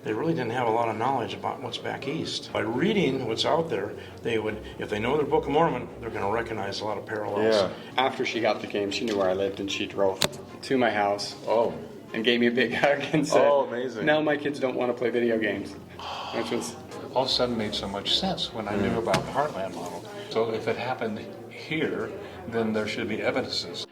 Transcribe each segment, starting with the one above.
they really didn't have a lot of knowledge about what's back east. By reading what's out there, they would, if they know their Book of Mormon, they're going to recognize a lot of parallels. Yeah. After she got the game, she knew where I lived, and she drove to my house. Oh. And gave me a big hug and said, "Oh, amazing! Now my kids don't want to play video games," which was all of a sudden made so much sense when I knew about the Heartland model. So if it happened here, then there should be evidences.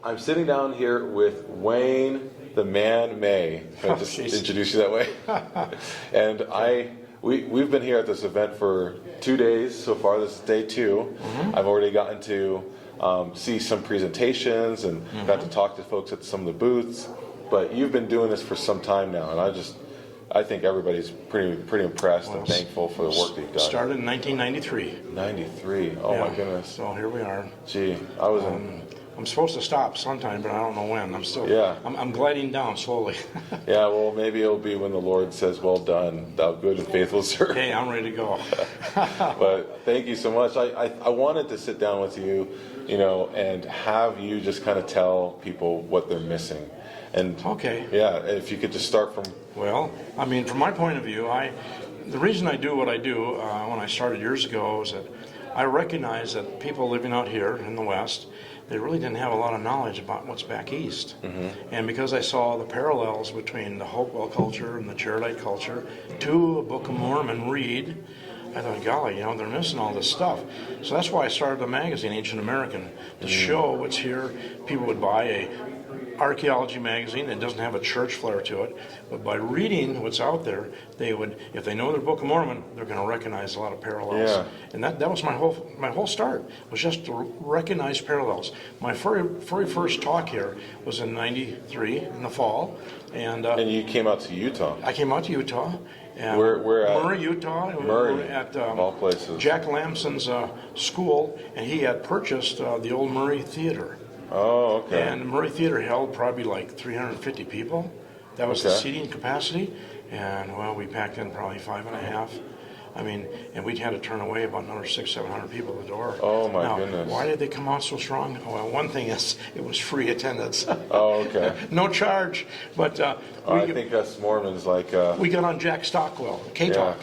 I'm sitting down here with Wayne, the man May. Can I just introduce you that way? And we've been here at this event for 2 days so far. This is day 2. Mm-hmm. I've already gotten to see some presentations and got to talk to folks at some of the booths. But you've been doing this for some time now, and I think everybody's pretty impressed and thankful for the work that you've done. Started in 1993. 93. Oh my goodness. So here we are. Gee, I was I'm supposed to stop sometime, but I don't know when. I'm gliding down slowly. Yeah, well, maybe it'll be when the Lord says, "Well done, thou good and faithful servant." Hey, I'm ready to go. But thank you so much. I wanted to sit down with you, and have you just kind of tell people what they're missing. And okay. Yeah, if you could just start from. Well, I mean, from my point of view, the reason I do what I do when I started years ago is that I recognize that people living out here in the West, they really didn't have a lot of knowledge about what's back east. Mm-hmm. And because I saw the parallels between the Hopewell culture and the Charitite culture to a Book of Mormon read, I thought, golly, they're missing all this stuff. So that's why I started a magazine, Ancient American, to show what's here. People would buy a archaeology magazine that doesn't have a church flair to it, but by reading what's out there, they would, if they know their Book of Mormon, they're going to recognize a lot of parallels. Yeah. And that was my whole start, was just to recognize parallels. My very first talk here was in '93 in the fall, and you came out to Utah. I came out to Utah. And we're at Murray, Utah. Murray, we were at all places. Jack Lamson's school, and he had purchased the old Murray Theater. Oh, okay. And the Murray Theater held probably like 350 people. That was the seating capacity. And, well, we packed in probably 5.5. I mean, and we'd had to turn away about another 600-700 people at the door. Oh, my goodness. Why did they come out so strong? Well, one thing is it was free attendance. Oh, okay. No charge. But I think us Mormons like... we got on Jack Stockwell, K-Talk.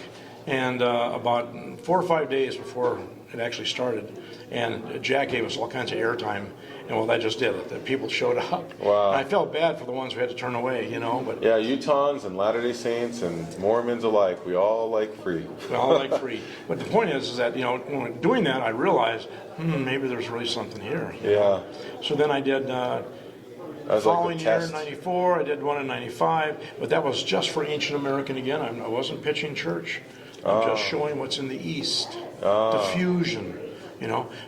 Yeah. And about 4 or 5 days before it actually started, and Jack gave us all kinds of airtime. And well, that just did it. The people showed up. Wow. And I felt bad for the ones who had to turn away, But yeah, Utahns and Latter-day Saints and Mormons alike, we all like free. We all like free. But the point is that, when we're doing that, I realized, maybe there's really something here. Yeah. So then I did, following year in 94, I did one in 95, but that was just for Ancient American again. I wasn't pitching church. I'm just showing what's in the East. The fusion,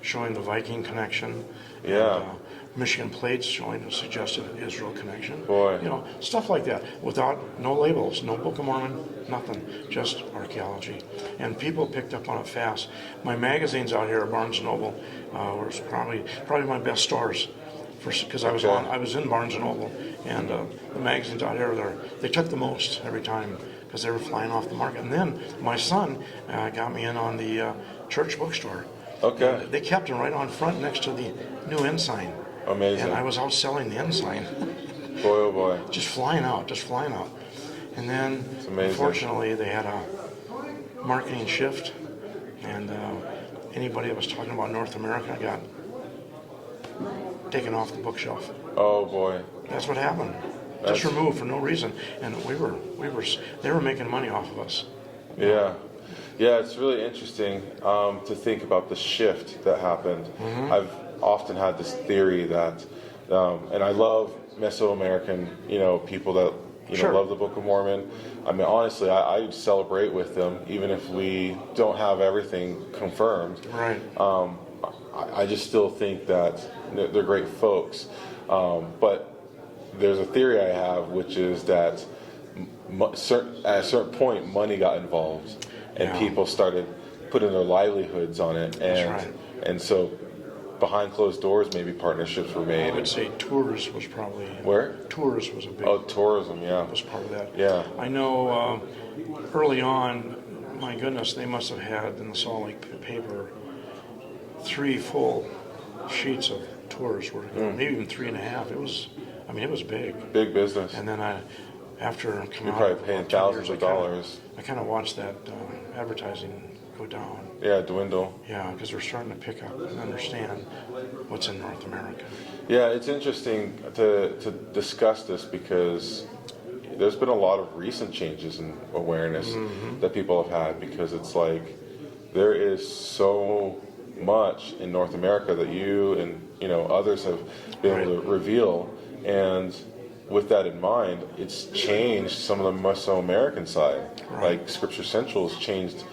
showing the Viking connection. Yeah. And, Michigan plates showing a suggested Israel connection. Boy. Stuff like that. No labels, no Book of Mormon, nothing. Just archaeology. And people picked up on it fast. My magazines out here at Barnes & Noble was probably my best stores. Because I was in Barnes & Noble, and the magazines out here, they took the most every time because they were flying off the market. And then my son got me in on the church bookstore. Okay. And they kept it right on front next to the new ensign. Amazing. And I was out selling the ensign. Boy, oh boy. Just flying out. And then, unfortunately, they had a marketing shift, and anybody that was talking about North America got taken off the bookshelf. Oh boy. That's what happened. Just removed for no reason. And they were making money off of us. Yeah. Yeah, it's really interesting to think about the shift that happened. Mm-hmm. I've often had this theory that, and I love Mesoamerican, people that love the Book of Mormon. I mean, honestly, I celebrate with them, even if we don't have everything confirmed. Right. I just still think that they're great folks. But there's a theory I have, which is that at a certain point, money got involved, and people started putting their livelihoods on it, and so behind closed doors, maybe partnerships were made. I would say tours was probably Where? Tours was a big. Tourism, yeah. Was part of that. Yeah. I know early on, my goodness, they must have had in the Salt Lake paper 3 full sheets of tours were maybe even 3.5. It was big. Big business. And then after coming You're out, probably paying thousands of dollars. I kind of watched that advertising go down. Yeah, dwindle. Yeah, because we're starting to pick up and understand what's in North America. Yeah, it's interesting to discuss this because there's been a lot of recent changes in awareness that people have had, because it's like there is so much in North America that you and others have been able to reveal, and with that in mind, it's changed some of the Mesoamerican side. Like Scripture Central has changed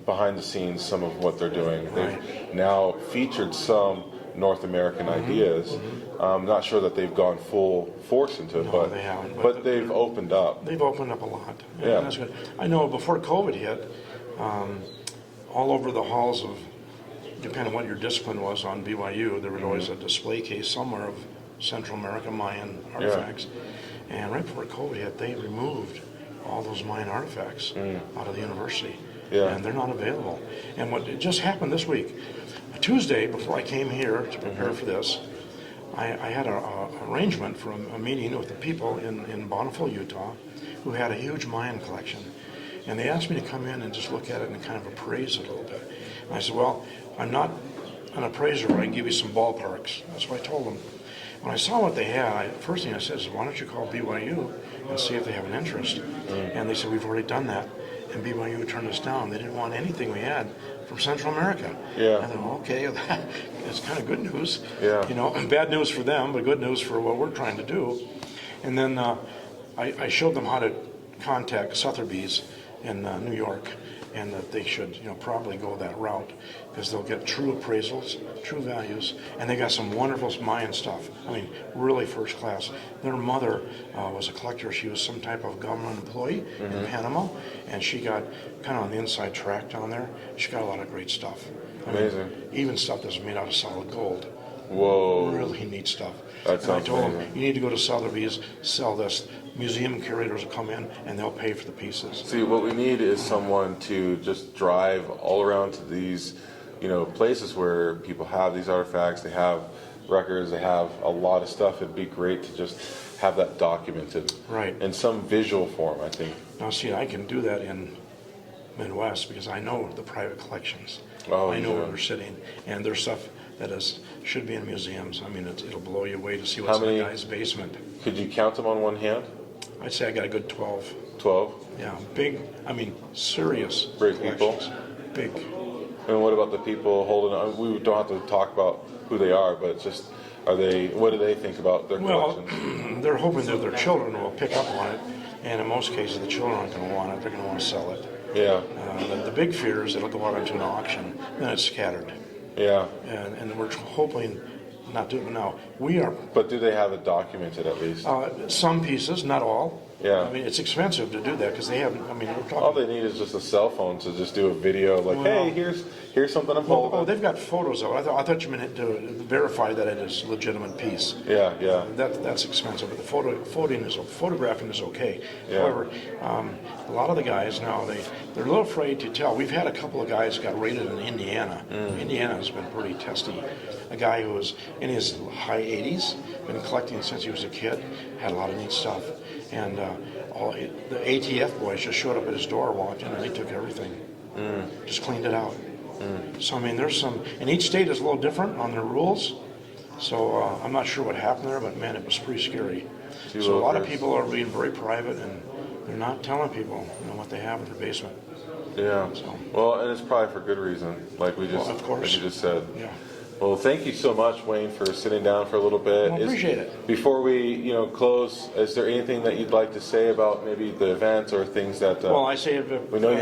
behind the scenes some of what they're doing. They've now featured some North American ideas. I'm not sure that they've gone full force into it, but they haven't. But they've opened up. They've opened up a lot. Yeah. That's good. I know before COVID hit, all over the halls of, depending on what your discipline was on BYU, there was always a display case somewhere of Central American Mayan artifacts. And right before COVID hit, they removed all those Mayan artifacts out of the university. And they're not available. And what just happened this week, Tuesday, before I came here to prepare for this, I had an arrangement for a meeting with the people in Bonneville, Utah, who had a huge Mayan collection. And they asked me to come in and just look at it and kind of appraise it a little bit. And I said, well, I'm not an appraiser, but I can give you some ballparks. That's what I told them. When I saw what they had, first thing I said is, why don't you call BYU and see if they have an interest? And they said, we've already done that. And BYU turned us down. They didn't want anything we had from Central America. I thought, okay, that's kind of good news. Bad news for them, but good news for what we're trying to do. And then I showed them how to contact Sotheby's in New York, and that they should, probably go that route, because they'll get true appraisals, true values, and they got some wonderful Mayan stuff. I mean, really first class. Their mother was a collector. She was some type of government employee in Panama, and she got kind of on the inside track down there. She got a lot of great stuff. Amazing. Even stuff that's made out of solid gold. Whoa. Really neat stuff. That sounds and I told amazing. them, you need to go to Sotheby's, sell this. Museum curators will come in and they'll pay for the pieces. See, what we need is someone to just drive all around to these, places where people have these artifacts, they have records, they have a lot of stuff. It'd be great to just have that documented. Right. In some visual form, I think. Now, see, I can do that in Midwest because I know the private collections. Oh, I know yeah. where they're sitting, and there's stuff that should be in museums. I mean, it'll blow you away to see what's in a guy's basement. Could you count them on one hand? I'd say I got a good 12. 12? Yeah, big, serious Great people. collections. Big. And what about the people holding on? We don't have to talk about who they are, but just, what do they think about their collections? They're hoping that their children will pick up on it, and in most cases, the children aren't going to want it. They're going to want to sell it. Yeah. The big fear is it'll go out into an auction, then it's scattered. Yeah. And we're hoping not to now. We are. But do they have it documented at least? Some pieces, not all. Yeah. I mean, it's expensive to do that because they haven't. I mean, we're talking. All they need is just a cell phone to just do a video like, hey, here's something I'm holding. Oh, they've got photos of it. I thought you meant to verify that it is a legitimate piece. Yeah, yeah. That's expensive, but the photographing is okay. Yeah. However, a lot of the guys now they're a little afraid to tell. We've had a couple of guys got raided in Indiana. Indiana has been pretty testy. A guy who was in his high 80s, been collecting since he was a kid, had a lot of neat stuff. And the ATF boys just showed up at his door, walked in, and they took everything. Just cleaned it out. So, I mean, there's some... And each state is a little different on their rules. So, I'm not sure what happened there, but, man, it was pretty scary. So, a lot of people are being very private, and they're not telling people what they have in their basement. Yeah. So. Well, and it's probably for good reason, like we just, of course. like you just said. Yeah. Well, thank you so much, Wayne, for sitting down for a little bit. I appreciate it. Before we, close, is there anything that you'd like to say about maybe the event or things that? Well, I say we know you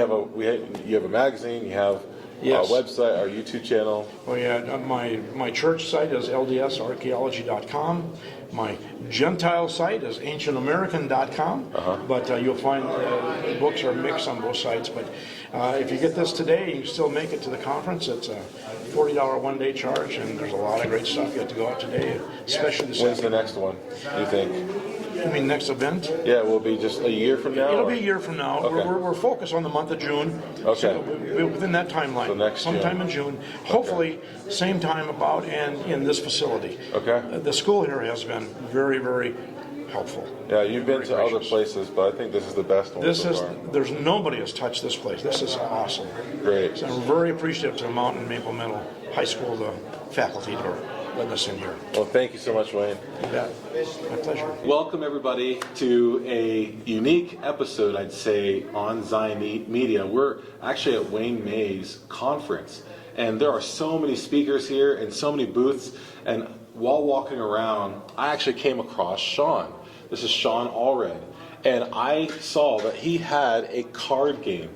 have a magazine, you have a website, our YouTube channel. Well, yeah, my church site is ldsarchaeology.com, My Gentile site is ancientamerican.com, but you'll find books are mixed on both sites. But if you get this today, you still make it to the conference. It's a $40 one-day charge, and there's a lot of great stuff. You have to go out today, especially this When's the afternoon. next one, do you think? You mean next event? Yeah, will it be just a year from now? It'll or- be a year from now. Okay. We're focused on the month of June. Okay. So within that timeline. So next sometime June. in June. Hopefully, same time about and in this facility. Okay. The school here has been very, very helpful. Yeah, you've been to Very other gracious. places, but I think this is the best one This so is, far. there's nobody has touched this place. This is awesome. Great. So I'm very appreciative to the Mountain Maple Middle High School, the faculty for letting us in here. Well, thank you so much, Wayne. Yeah, my pleasure. Welcome, everybody, to a unique episode, I'd say, on Zion Media. We're actually at Wayne May's conference, and there are so many speakers here and so many booths. And while walking around, I actually came across Sean. This is Sean Allred, and I saw that he had a card game,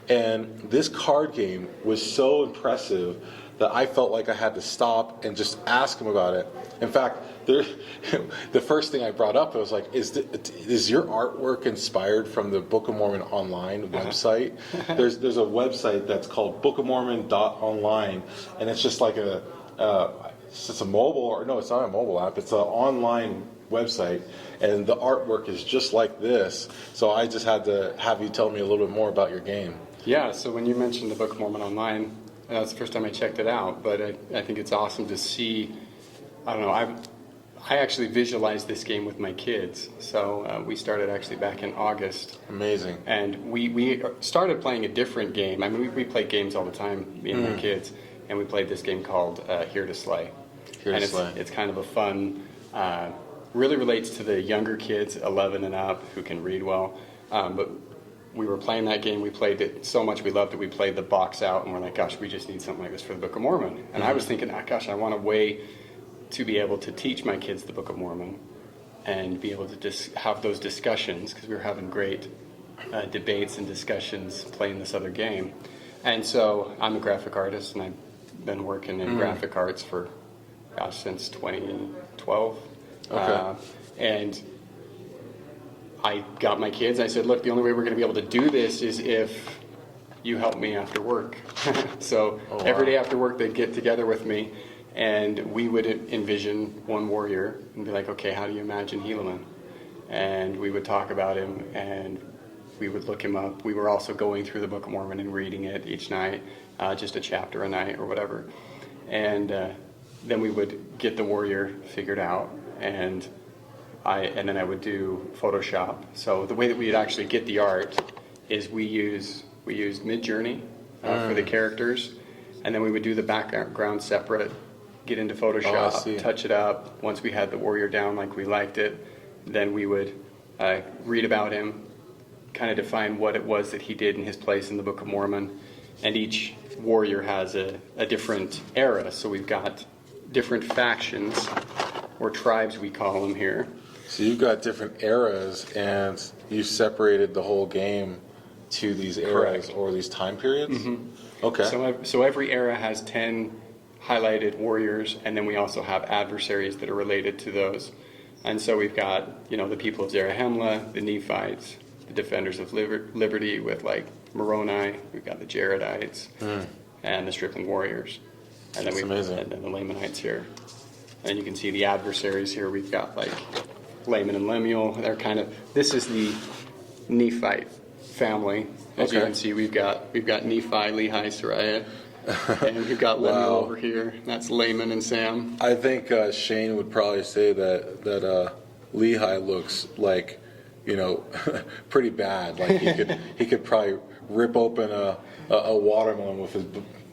and this card game was so impressive that I felt like I had to stop and just ask him about it. In fact, the first thing I brought up, I was like, is your artwork inspired from the Book of Mormon online website? There's a website that's called bookofmormon.online, and it's just like it's a mobile, or no, it's not a mobile app, it's an online website, and the artwork is just like this. So I just had to have you tell me a little bit more about your game. Yeah, so when you mentioned the Book of Mormon online, that's the first time I checked it out, but I think it's awesome to see. I don't know, I actually visualized this game with my kids. So we started actually back in August. Amazing. And we started playing a different game. I mean, we play games all the time, me and my kids, and we played this game called Here to Slay. Here to Slay. It's kind of a fun, really relates to the younger kids, 11 and up, who can read well. But we were playing that game. We played it so much. We loved it. We played the box out, and we're like, gosh, we just need something like this for the Book of Mormon. And I was thinking, gosh, I want a way to be able to teach my kids the Book of Mormon and be able to have those discussions, because we were having great debates and discussions playing this other game. And so I'm a graphic artist, and I've been working in graphic arts for, since 2012. Okay. And I got my kids. I said, look, the only way we're going to be able to do this is if you help me after work. So every day after work, they'd get together with me, and we would envision one warrior and be like, okay, how do you imagine Helaman? And we would talk about him, and we would look him up. We were also going through the Book of Mormon and reading it each night, just a chapter a night or whatever. And then we would get the warrior figured out, and then I would do Photoshop. So the way that we'd actually get the art is we used Midjourney for the characters, and then we would do the background separate, get into Photoshop, touch it up. Once we had the warrior down like we liked it, then we would read about him, kind of define what it was that he did in his place in the Book of Mormon. And each warrior has a different era, so we've got different factions, or tribes we call them here. So you've got different eras, and you've separated the whole game to these eras. Correct. Or these time periods? Mm-hmm. Okay. So every era has 10 highlighted warriors, and then we also have adversaries that are related to those. And so we've got, the people of Zarahemla, the Nephites, the defenders of liberty with like Moroni, we've got the Jaredites, and the stripling warriors. And then amazing. And then the Lamanites here. And you can see the adversaries here. We've got like Laman and Lemuel. They're this is the Nephite family. As you can see, we've got Nephi, Lehi, Sariah, and we've got Lemuel over here. That's Laman and Sam. I think Shane would probably say that Lehi looks like, pretty bad. Like he could probably rip open a watermelon with his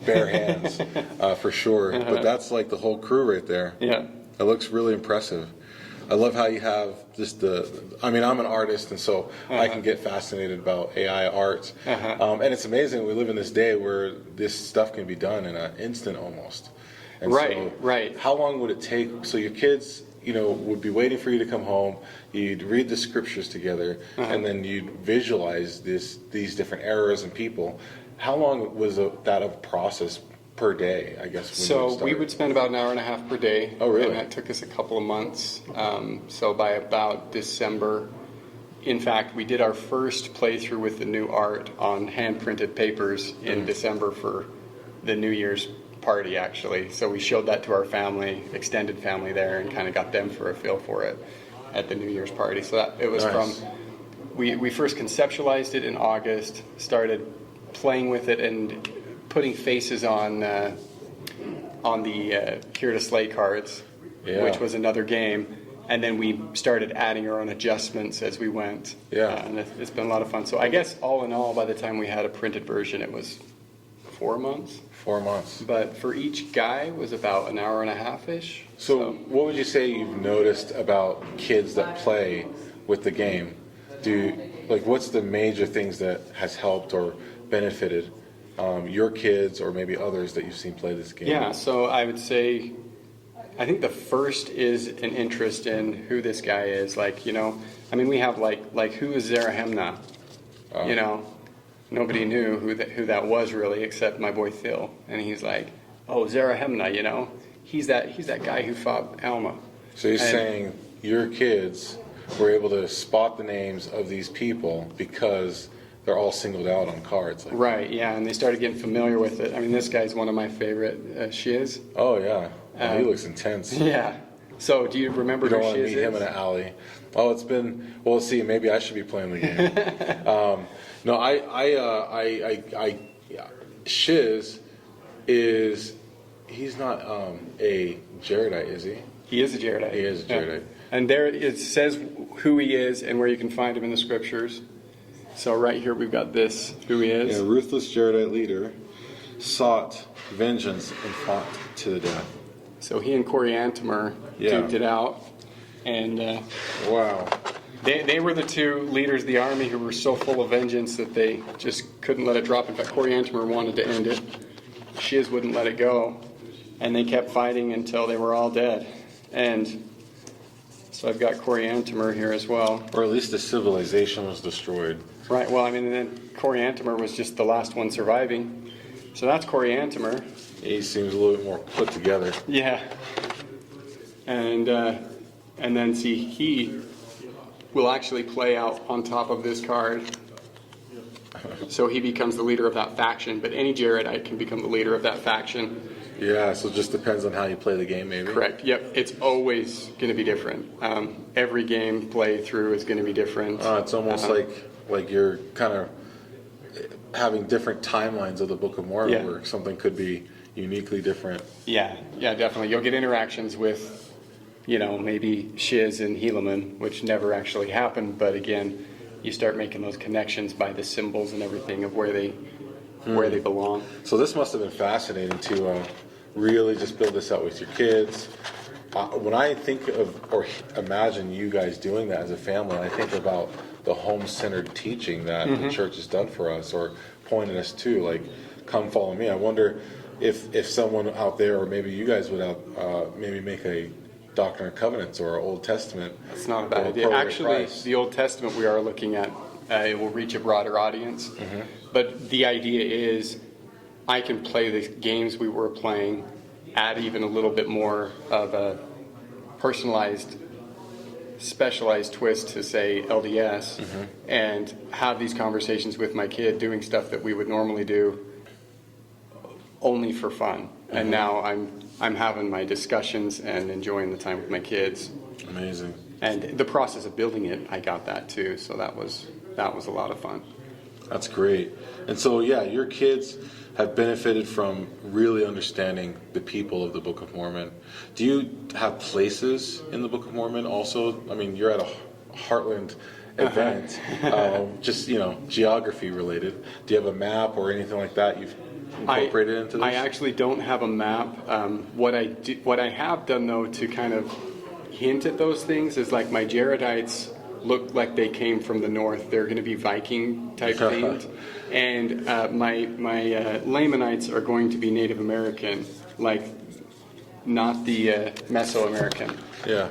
bare hands, for sure. But that's like the whole crew right there. Yeah. It looks really impressive. I love how you have just I'm an artist, and so I can get fascinated about AI art. And it's amazing we live in this day where this stuff can be done in an instant almost. And Right. How long would it take? So your kids, would be waiting for you to come home. You'd read the scriptures together, and then you'd visualize these different eras and people. How long was that of a process per day, I guess? When you So start? we would spend about an hour and a half per day. Oh, really? And that took us a couple of months. So by about December, in fact, we did our first playthrough with the new art on hand-printed papers in December for the New Year's party, actually. So we showed that to our family, extended family there, and kind of got them for a feel for it at the New Year's party. So that, it was Nice. we first conceptualized it in August, started playing with it and putting faces on the Here to Slay cards, Yeah. which was another game. And then we started adding our own adjustments as we went. Yeah. And it's been a lot of fun. So I guess all in all, by the time we had a printed version, it was 4 months. 4 months. But for each guy was about an hour and a half-ish. So what would you say you've noticed about kids that play with the game? What's the major things that has helped or benefited your kids or maybe others that you've seen play this game? Yeah, so I would say, I think the first is an interest in who this guy is. Like, you know, I mean, we have like who is Zarahemna? You know, nobody knew who that was really, except my boy Phil, and he's like, oh, Zarahemna, you know, he's that guy who fought Alma. So you're saying your kids were able to spot the names of these people because they're all singled out on cards. Right, yeah, and they started getting familiar with it. I mean, this guy's one of my favorite, Shiz. Oh, yeah. He looks intense. Yeah. So do you remember You don't who want to Shiz meet him is? in an alley. Oh, it's been, well, see, maybe I should be playing the game. Shiz he's not a Jaredite, is he? He is a Jaredite. He is a Jaredite. And there it says who he is and where you can find him in the scriptures. So right here we've got this, who he is. Yeah, ruthless Jaredite leader sought vengeance and fought to the death. So he and Coriantumr duked it out. And Wow. they were the two leaders of the army who were so full of vengeance that they just couldn't let it drop. In fact, Coriantumr wanted to end it. Shiz wouldn't let it go. And they kept fighting until they were all dead. And so I've got Coriantumr here as well. Or at least the civilization was destroyed. Right, well, I mean, and then Coriantumr was just the last one surviving. So that's Coriantumr. He seems a little bit more put together. Yeah. And then see, he will actually play out on top of this card. So he becomes the leader of that faction, but any Jaredite can become the leader of that faction. Yeah, so it just depends on how you play the game, maybe. Correct. Yep. It's always going to be different. Every game play through is going to be different. It's almost like you're kind of having different timelines of the Book of Mormon, where something could be uniquely different. Yeah, definitely. You'll get interactions with, maybe Shiz and Helaman, which never actually happened, but again, you start making those connections by the symbols and everything of where they belong. So this must have been fascinating to really just build this out with your kids. When I think of or imagine you guys doing that as a family, I think about the home-centered teaching that the church has done for us, or pointed us to, like, come follow me. I wonder if someone out there, or maybe you guys would maybe make a Doctrine and Covenants or Old Testament. That's not a bad idea. Actually, the Old Testament we are looking at, it will reach a broader audience. But the idea is I can play the games we were playing, add even a little bit more of a personalized, specialized twist to, say, LDS, and have these conversations with my kid doing stuff that we would normally do only for fun. And now I'm having my discussions and enjoying the time with my kids. Amazing. And the process of building it, I got that too. So that was a lot of fun. That's great. And so, yeah, your kids have benefited from really understanding the people of the Book of Mormon. Do you have places in the Book of Mormon also? I mean, you're at a Heartland event, just, geography related. Do you have a map or anything like that you've incorporated into this? I actually don't have a map. What I have done, though, to kind of hint at those things is, like, my Jaredites look like they came from the north. They're going to be Viking type themed. And my Lamanites are going to be Native American, like not the Mesoamerican. Yeah.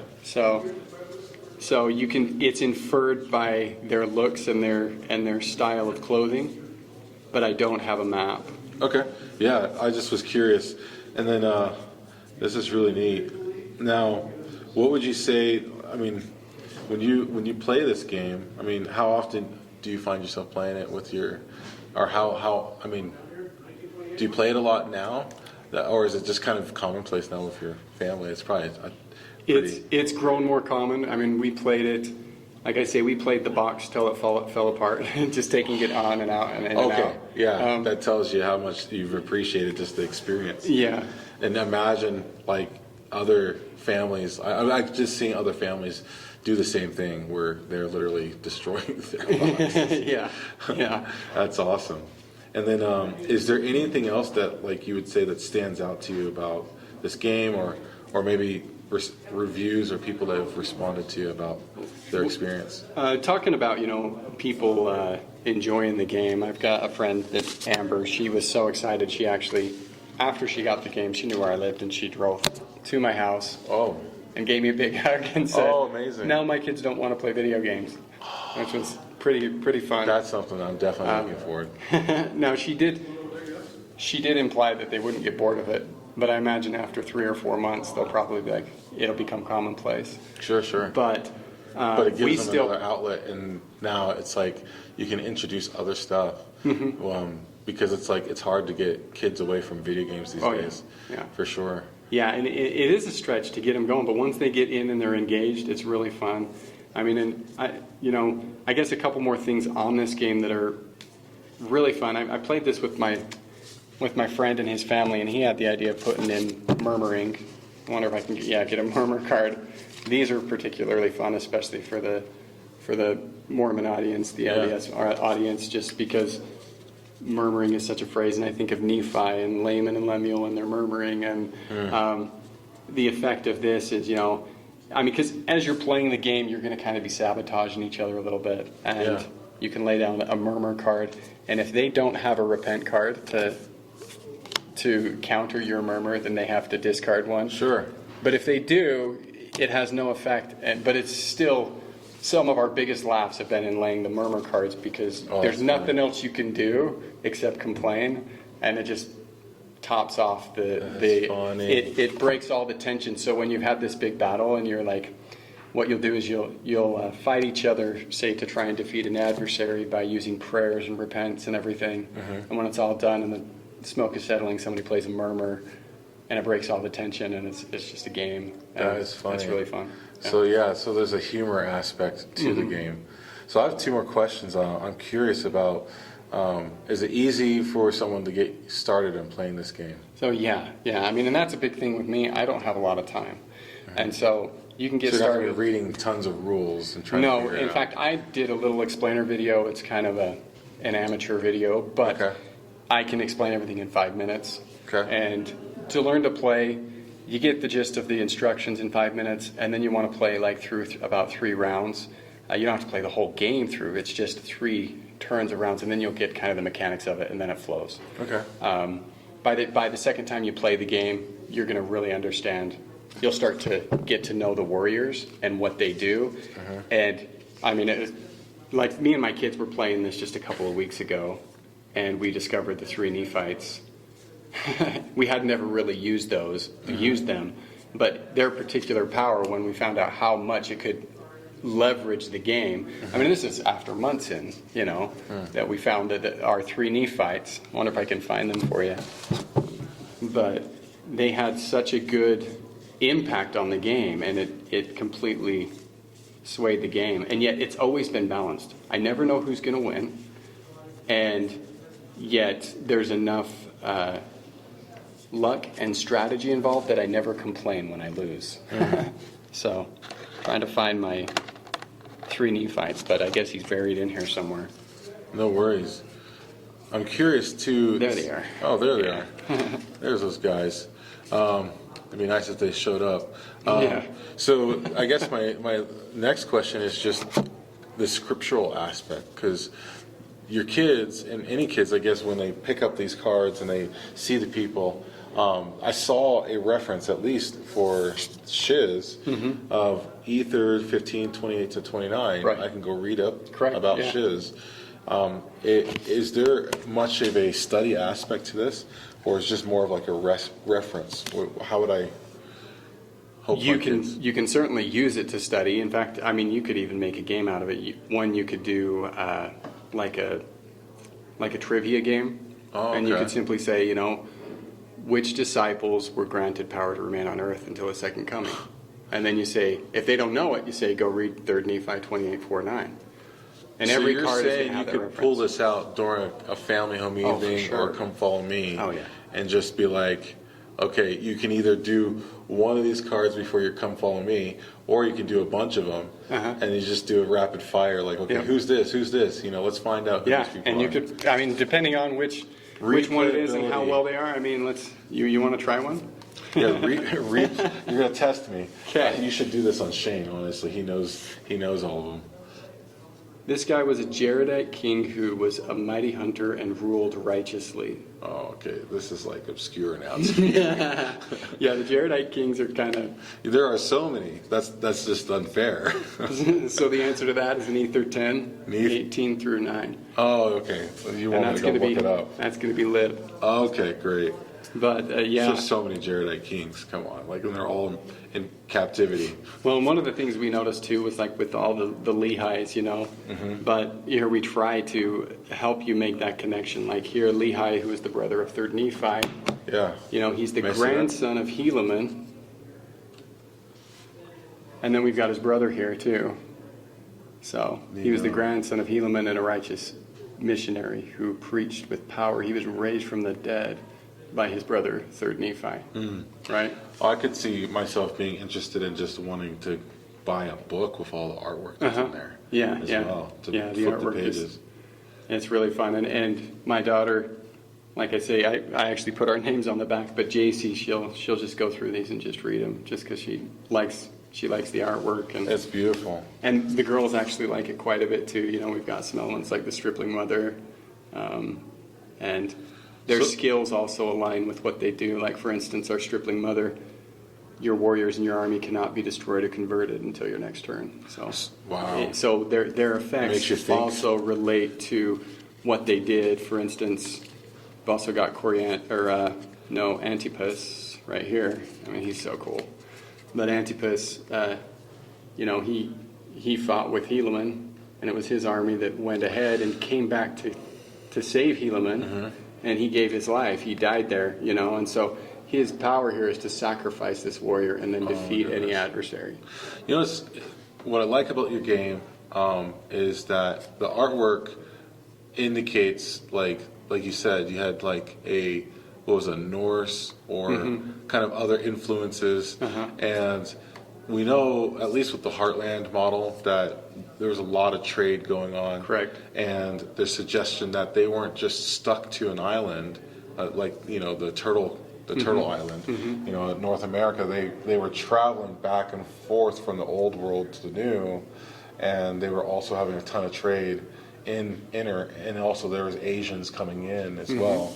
So you can, it's inferred by their looks and their style of clothing, but I don't have a map. Okay. Yeah, I just was curious. And then this is really neat. Now, what would you say, I mean, when you play this game, I mean, how often do you find yourself playing it with your, or how I mean, do you play it a lot now? Or is it just kind of commonplace now with your family? It's probably It's grown more common. I mean, we played it, like I say, we played the box till it fell apart, just taking it on and out and in and out. Yeah, that tells you how much you've appreciated just the experience. Yeah. And imagine like other families. I've just seen other families do the same thing where they're literally destroying their lives. Yeah. That's awesome. And then, is there anything else that like you would say that stands out to you about this game, or maybe reviews or people that have responded to you about their experience? Talking about, people enjoying the game, I've got a friend, that Amber, she was so excited, she actually, after she got the game, she knew where I lived, and she drove to my house and gave me a big hug and said, amazing. Now my kids don't want to play video games, which was pretty fun. That's something I'm definitely looking forward. Now she did imply that they wouldn't get bored of it, but I imagine after 3 or 4 months they'll probably be like, it'll become commonplace. Sure. But it gives we them still another outlet, and now it's like you can introduce other stuff. Because it's like it's hard to get kids away from video games these days. Yeah. For sure. Yeah, and it is a stretch to get them going, but once they get in and they're engaged, it's really fun. I mean, and I guess a couple more things on this game that are really fun. I played this with my friend and his family, and he had the idea of putting in murmuring. I wonder if I can get a murmur card. These are particularly fun, especially for the Mormon audience, the LDS audience, just because murmuring is such a phrase, and I think of Nephi and Laman and Lemuel and their murmuring, and the effect of this is, because as you're playing the game, you're going to kind of be sabotaging each other a little bit, and you can lay down a murmur card, and if they don't have a repent card to counter your murmur, then they have to discard one. Sure. But if they do, it has no effect, but it's still... Some of our biggest laughs have been in laying the murmur cards, because there's nothing else you can do except complain, and it just tops off it breaks all the tension. So when you've had this big battle and you're like, what you'll do is you'll fight each other, say, to try and defeat an adversary by using prayers and repentance and everything. And when it's all done and the smoke is settling, somebody plays a murmur, and it breaks all the tension, and it's just a game. That is funny. It's really fun. Yeah. So there's a humor aspect to the game. So I have 2 more questions. I'm curious about, is it easy for someone to get started in playing this game? So yeah. I mean, and that's a big thing with me. I don't have a lot of time. And so you can get So you're not started. gonna be reading tons of rules and trying to figure it out. In fact, I did a little explainer video. It's kind of an amateur video, but I can explain everything in 5 minutes. And to learn to play, you get the gist of the instructions in 5 minutes, and then you want to play like through about 3 rounds. You don't have to play the whole game through. It's just 3 turns of rounds, and then you'll get kind of the mechanics of it, and then it flows. By the second time you play the game, you're going to really understand. You'll start to get to know the warriors and what they do. And I mean, like me and my kids were playing this just a couple of weeks ago, and we discovered the 3 Nephites. We had never really used them, but their particular power, when we found out how much it could leverage the game. I mean, this is after months in, that we found that our 3 Nephites. I wonder if I can find them for you. But they had such a good impact on the game, and it completely swayed the game. And yet it's always been balanced. I never know who's going to win, and yet there's enough luck and strategy involved that I never complain when I lose. So, trying to find my 3 Nephites, but I guess he's buried in here somewhere. No worries. I'm curious too. There they are. Oh, there they are. There's those guys. It'd be nice if they showed up. So I guess my next question is just the scriptural aspect, because your kids, and any kids, I guess, when they pick up these cards and they see the people, I saw a reference, at least for Shiz, of Ether 15:28 to 29. Right. I can go read up Correct, about yeah. Shiz. Is there much of a study aspect to this, or is it just more of like a reference? How would I help my kids? You can certainly use it to study. In fact, I mean, you could even make a game out of it. You could do like a trivia game, and you could simply say, which disciples were granted power to remain on earth until the second coming? And then you say, if they don't know it, you say, go read 3 Nephi 28:4-9. And so every you're card saying is you could pull this out during a family home evening sure. or Come Follow Me, Oh, yeah. and just be like, okay, you can either do one of these cards before you Come Follow Me, or you can do a bunch of them, and you just do a rapid fire, like, okay, who's this? Let's find out who these people and you are. could, I mean, depending on which one it is and how well they are, I mean, you want to try one? Yeah, you're gonna test me. 'Kay. You should do this on Shane. Honestly, he knows all of them. This guy was a Jaredite king who was a mighty hunter and ruled righteously. Oh, okay. This is like obscure now. Yeah, the Jaredite kings are kind of... There are so many. That's just unfair. So the answer to that is Ether 10, 18 through 9. Oh, okay. So you want me to go look it up? That's going to be lit. Okay, great. But yeah. There's so many Jaredite kings. Come on, like when they're all in captivity. Well, one of the things we noticed too was like with all the Lehis, But here we try to help you make that connection. Like here, Lehi, who is the brother of 3 Nephi. Yeah. He's the grandson of Helaman. And then we've got his brother here too. So he was the grandson of Helaman and a righteous missionary who preached with power. He was raised from the dead by his brother, 3 Nephi. Right? I could see myself being interested in just wanting to buy a book with all the artwork that's in there. Yeah, as yeah. well, to Yeah, the flip the artwork pages. It's really fun. And my daughter, like I say, I actually put our names on the back, but JC, she'll just go through these and just read them just because she likes the artwork. And It's beautiful. And the girls actually like it quite a bit too. We've got some elements like the stripling mother, and their skills also align with what they do. Like for instance, our stripling mother, your warriors in your army cannot be destroyed or converted until your next turn. So wow. So their Makes you effects think. also relate to what they did. For instance, we've also got Antipas right here. I mean, he's so cool. But Antipas, he fought with Helaman, and it was his army that went ahead and came back to save Helaman, and he gave his life. He died there, and so his power here is to sacrifice this warrior and then defeat any adversary. What I like about your game is that the artwork indicates, like you said, you had like a Norse or kind of other influences, and we know, at least with the Heartland model, that there was a lot of trade going on. Correct. And the suggestion that they weren't just stuck to an island, the turtle island. In North America, they were traveling back and forth from the old world to the new, and they were also having a ton of trade and also there was Asians coming in as well.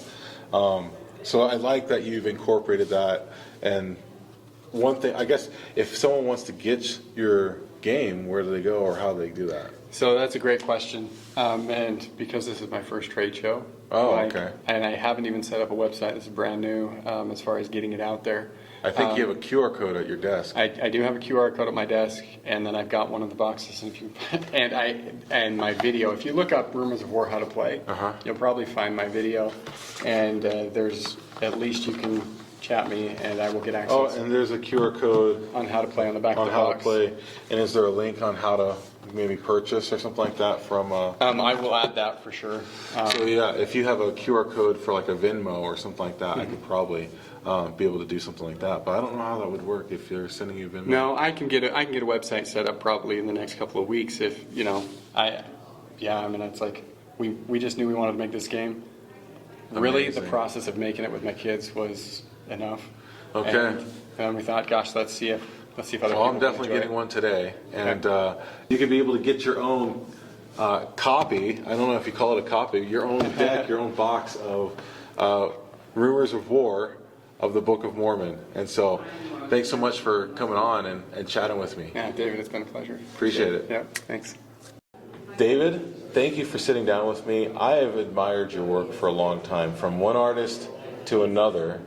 So I like that you've incorporated that. And one thing, I guess, if someone wants to get your game, where do they go or how do they do that? So that's a great question. And because this is my first trade show. Okay. And I haven't even set up a website. This is brand new as far as getting it out there. I think you have a QR code at your desk. I do have a QR code at my desk, and then I've got one of the boxes. And my video. If you look up Rumors of War How to Play, you'll probably find my video. And there's, at least you can chat me, and I will get access. Oh, and there's a QR code on how to play on the back of the on how box. to play. And is there a link on how to maybe purchase or something like that from? I will add that for sure. So yeah, if you have a QR code for like a Venmo or something like that, I could probably be able to do something like that. But I don't know how that would work if they're sending you Venmo. No, I can get a website set up probably in the next couple of weeks. If it's like we just knew we wanted to make this game. Really, the process of making it with my kids was enough. Okay. And we thought, gosh, let's see if other people Well, I'm definitely enjoy getting it. one today, and you can be able to get your own copy. I don't know if you call it a copy. Your own deck, your own box of Rumors of War of the Book of Mormon. And so, thanks so much for coming on and chatting with me. Yeah, David, it's been a pleasure. Appreciate it. Yeah, thanks. David, thank you for sitting down with me. I have admired your work for a long time. From one artist to another,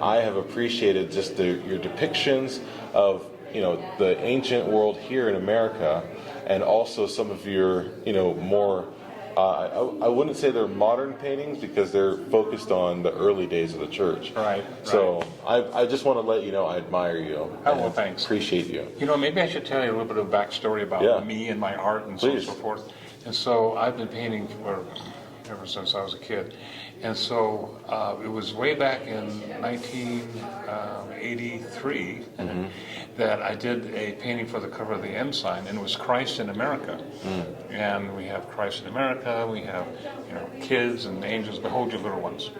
I have appreciated just your depictions of, the ancient world here in America, and also some of your, more, I wouldn't say they're modern paintings because they're focused on the early days of the church. Right. So I just want to let you know I admire you. Oh, well, thanks. Appreciate you. Maybe I should tell you a little bit of backstory about me and my art and so on and so forth. And so I've been painting ever since I was a kid. And so it was way back in 1983 that I did a painting for the cover of the M sign, and it was Christ in America. And we have Christ in America, we have kids and angels, behold your little ones.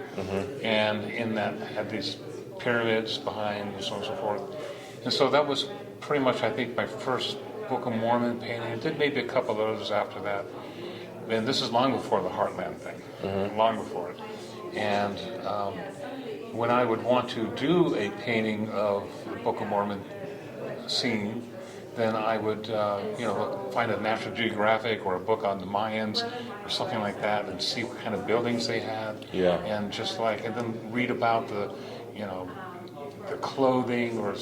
And in that had these pyramids behind and so on and so forth. And so that was pretty much, I think, my first Book of Mormon painting. I did maybe a couple of others after that. And this is long before the Heartland thing, long before it. And when I would want to do a painting of the Book of Mormon scene, then I would, find a National Geographic or a book on the Mayans or something like that, and see what kind of buildings they had, and and then read about the clothing, or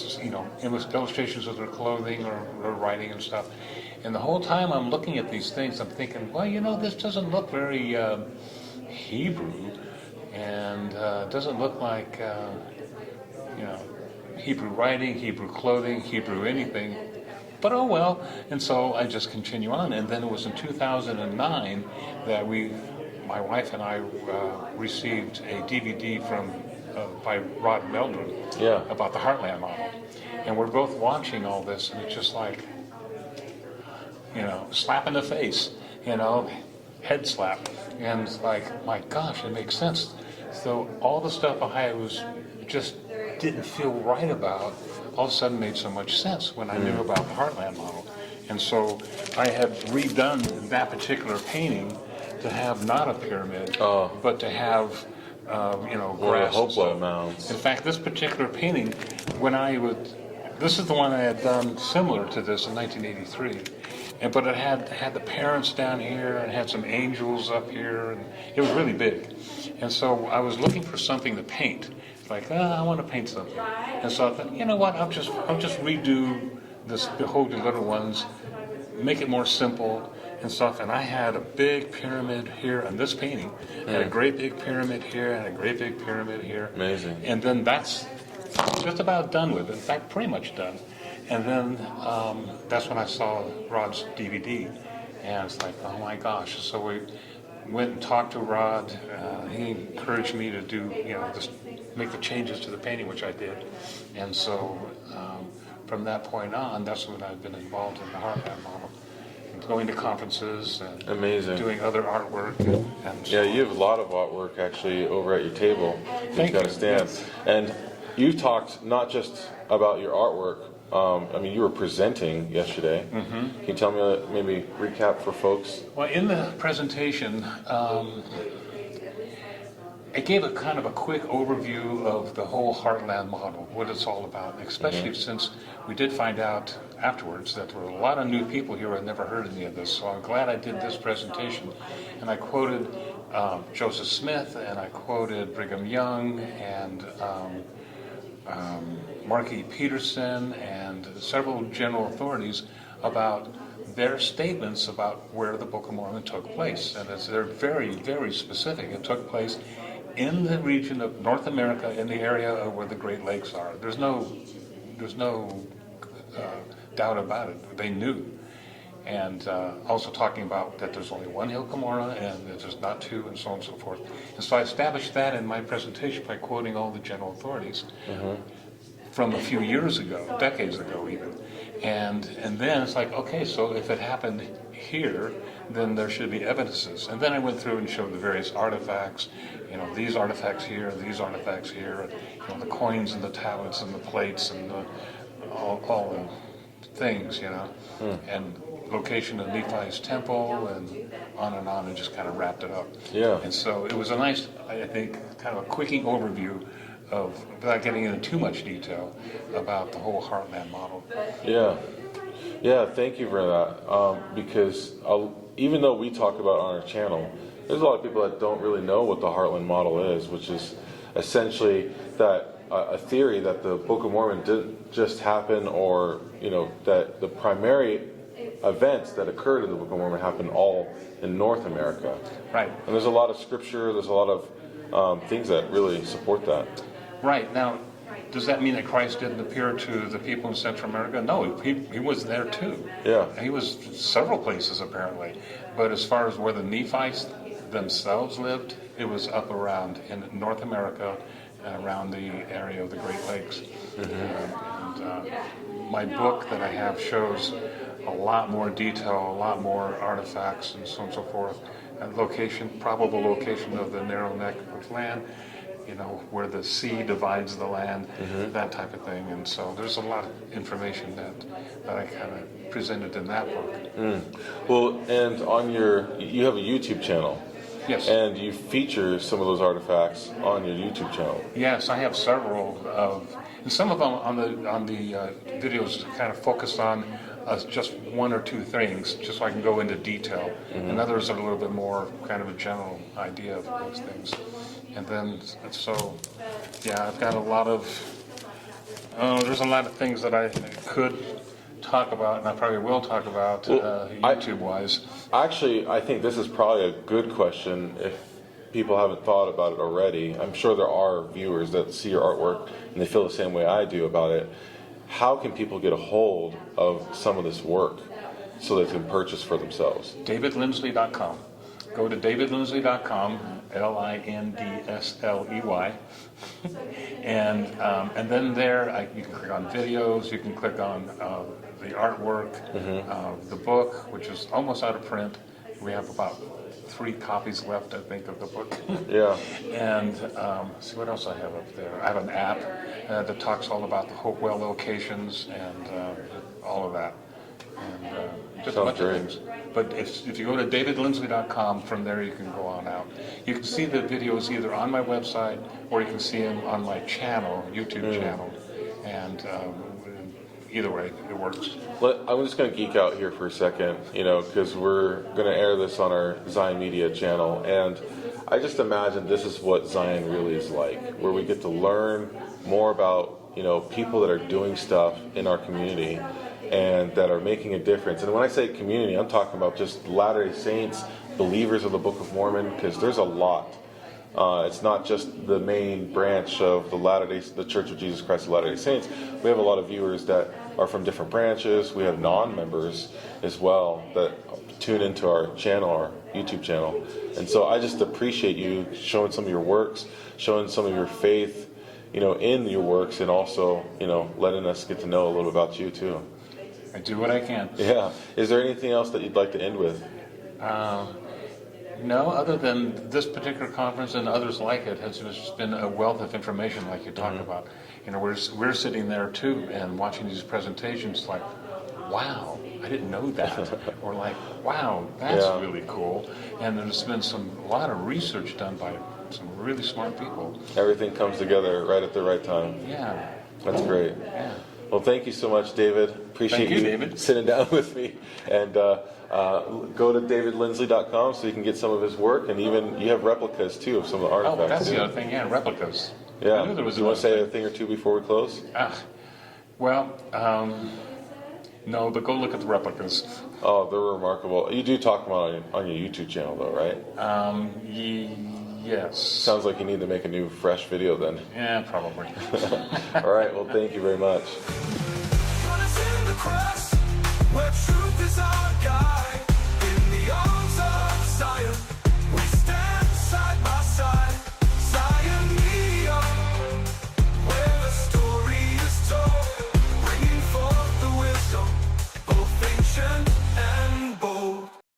illustrations of their clothing or writing and stuff. And the whole time I'm looking at these things, I'm thinking, well, this doesn't look very Hebrew, and doesn't look like Hebrew writing, Hebrew clothing, Hebrew anything. But oh well. And so I just continue on. And then it was in 2009 that my wife and I received a DVD by Rod Meldrum about the Heartland model. And we're both watching all this, and it's just like, slap in the face, head slap. And it's like, my gosh, it makes sense. So all the stuff I was just didn't feel right about, all of a sudden made so much sense when I knew about the Heartland model. And so I had redone that particular painting to have not a pyramid, but to have, grass. Mounds. In fact, this particular painting, this is the one I had done similar to this in 1983. But it had the parents down here and had some angels up here, and it was really big. And so I was looking for something to paint. Like, I want to paint something. And so I thought, you know what, I'll just redo this Behold Your Little Ones, make it more simple and stuff. And I had a big pyramid here on this painting, and a great big pyramid here, and a great big pyramid here. Amazing. And then that's just about done with it. In fact, pretty much done. And then that's when I saw Rod's DVD, and it's like, oh my gosh. So we went and talked to Rod. He encouraged me to do, just make the changes to the painting, which I did. And so from that point on, that's when I've been involved in the Heartland model, and going to conferences and doing other artwork. And you have a lot of artwork actually over at your table. Thank you. Yes. And you talked not just about your artwork. You were presenting yesterday. Can you tell me, maybe recap for folks? Well, in the presentation, I gave a kind of a quick overview of the whole Heartland model, what it's all about, especially since we did find out afterwards that there were a lot of new people here who had never heard any of this. So I'm glad I did this presentation. And I quoted Joseph Smith, and I quoted Brigham Young, and Mark E. Peterson, and several general authorities about their statements about where the Book of Mormon took place. And they're very, very specific. It took place in the region of North America, in the area of where the Great Lakes are. There's no doubt about it. They knew. And also talking about that there's only one Hill Cumorah, and that there's not two, and so on and so forth. And so I established that in my presentation by quoting all the general authorities from a few years ago, decades ago even. And then it's like, okay, so if it happened here, then there should be evidences. And then I went through and showed the various artifacts, these artifacts here, and, the coins and the tablets and the plates and all the things, and location of Nephi's temple, and on, and just kind of wrapped it up. Yeah. And so it was a nice, I think, kind of a quickie overview of, without getting into too much detail, about the whole Heartland model. Yeah. Yeah, thank you for that. Because even though we talk about it on our channel, there's a lot of people that don't really know what the Heartland model is, which is essentially that a theory that the Book of Mormon didn't just happen, or that the primary events that occurred in the Book of Mormon happened all in North America. Right. And there's a lot of scripture, there's a lot of things that really support that. Right. Now, does that mean that Christ didn't appear to the people in Central America? No, he was there too. Yeah. He was several places apparently. But as far as where the Nephites themselves lived, it was up around in North America, around the area of the Great Lakes. My book that I have shows a lot more detail, a lot more artifacts, and so on and so forth. And probable location of the narrow neck of land, where the sea divides the land, that type of thing. And so there's a lot of information that I kind of presented in that book. Well, and you have a YouTube channel. Yes. And you feature some of those artifacts on your YouTube channel. Yes, I have several and some of them on the videos kind of focus on just one or two things, just so I can go into detail. And others are a little bit more kind of a general idea of those things. And then, so, yeah, I've got a lot of, there's a lot of things that I could talk about, and I probably will talk about YouTube-wise. Actually, I think this is probably a good question if people haven't thought about it already. I'm sure there are viewers that see your artwork and they feel the same way I do about it. How can people get a hold of some of this work so they can purchase for themselves? DavidLindsley.com. Go to DavidLindsley.com, Lindsley, and then there you can click on videos. You can click on the artwork, the book, which is almost out of print. We have about 3 copies left, I think, of the book. Yeah. And see what else I have up there. I have an app that talks all about the Hopewell locations and all of that. And just a bunch of things. But if you go to davidlindsley.com, from there you can go on out. You can see the videos either on my website or you can see them on my channel, YouTube channel. And either way, it works. I'm just going to geek out here for a second, because we're going to air this on our Zion Media channel. And I just imagine this is what Zion really is like, where we get to learn more about, people that are doing stuff in our community and that are making a difference. And when I say community, I'm talking about just Latter-day Saints, believers of the Book of Mormon, because there's a lot. It's not just the main branch of the Church of Jesus Christ of Latter-day Saints. We have a lot of viewers that are from different branches. We have non-members as well that tune into our channel, our YouTube channel. And so I just appreciate you showing some of your works, showing some of your faith, in your works, and also, letting us get to know a little about you too. I do what I can. Yeah. Is there anything else that you'd like to end with? No, other than this particular conference and others like it has just been a wealth of information, like you talk about. We're sitting there too and watching these presentations, like, wow, I didn't know that, or like, wow, that's really cool. And there's been a lot of research done by some really smart people. Everything comes together right at the right time. Yeah, That's great. yeah. Well, thank you so much, David. Appreciate Thank you, David. sitting down with me. And go to davidlindsley.com so you can get some of his work, and even you have replicas too of some of the artifacts. Oh, that's too. the other thing. Yeah, replicas. Yeah. I knew there was Do you want to another say a thing or two before we close? No, but go look at the replicas. Oh, they're remarkable. You do talk about it on your YouTube channel, though, right? Yes. Sounds like you need to make a new, fresh video then. Yeah, probably. All right. Well, thank you very much. Where truth is our guide.